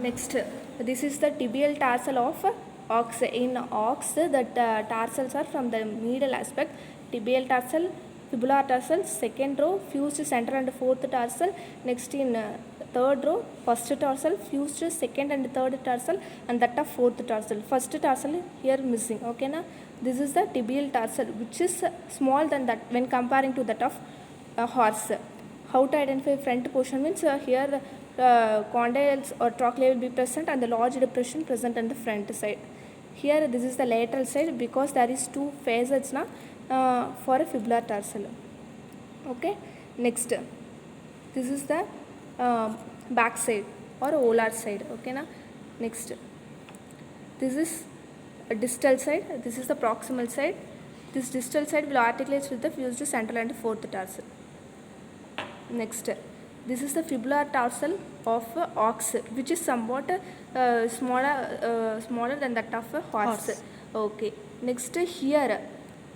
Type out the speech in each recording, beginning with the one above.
Next, this is the tibial tarsal of ox. In ox, the tarsals are from the medial aspect. Tibial tarsal, fibular tarsal, second row, fused central and fourth tarsal. Next in third row, first tarsal, fused second and third tarsal, and that of fourth tarsal. First tarsal here missing. Okay, na? This is the tibial tarsal, which is small than that when comparing to that of horse. How to identify front portion means here the condyles or trochlea will be present and the large depression present on the front side. Here this is the lateral side because there is two facets na, for a fibular tarsal. Okay. Next, this is the back side or volar side. Okay na. Next, this is a distal side. This is the proximal side. This distal side will articulate with the fused central and fourth tarsal. Next, this is the fibular tarsal of ox, which is somewhat smaller than that of a horse. Okay. Next, here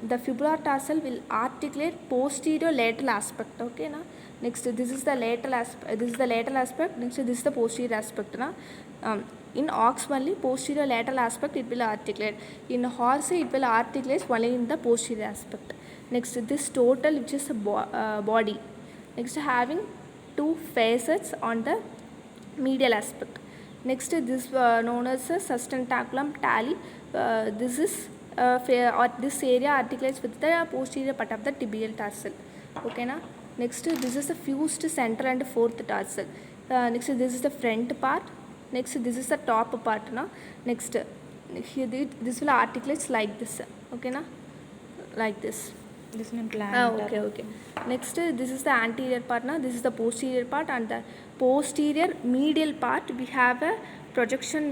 the fibular tarsal will articulate posterior lateral aspect. Okay, na. Next, this is the lateral aspect. This is the lateral aspect. Next, this is the posterior aspect. Na. In ox only posterior lateral aspect it will articulate. In horse it will articulate only in the posterior aspect. Next, this total, which is a body. Next, having two facets on the medial aspect. Next, this known as sustentaculum tali. This is this area articulates with the posterior part of the tibial tarsal. Okay, na? Next, this is the fused central and fourth tarsal. Next, this is the front part. Next, this is the top part. Na? Next, here this will articulate like this. Okay, na? Like this. This is plantar. Okay. Next, this is the anterior part. Na? This is the posterior part, and the posterior medial part we have a projection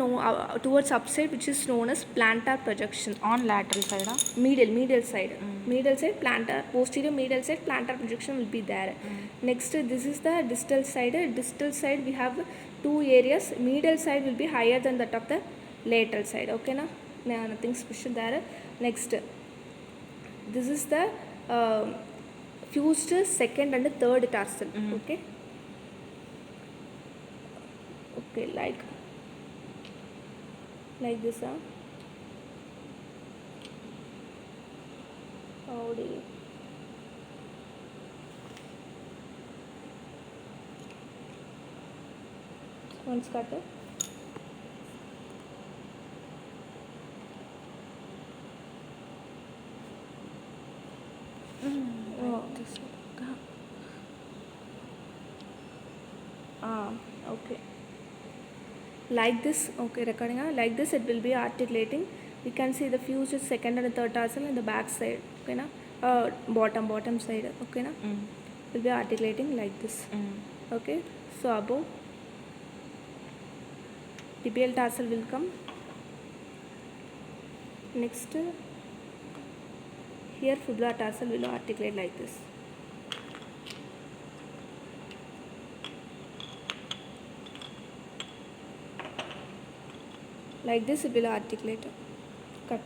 towards upside, which is known as plantar projection. On lateral side? Medial side. Medial side, plantar. Posterior medial side, plantar projection will be there. Next, this is the distal side. Distal side we have two areas. Medial side will be higher than that of the lateral side. Okay, na? Nothing special there. Next, this is the fused second and third tarsal. Okay. Okay, like this. How do you? Once cut it. Okay. Like this, okay, recording. Like this, it will be articulating. We can see the fused second and third tarsal in the back side. Okay, na? Bottom side. Okay, na? Will be articulating like this. Okay. So above, tibial tarsal will come. Next, here fibular tarsal will articulate like this. Like this it will articulate. Cut.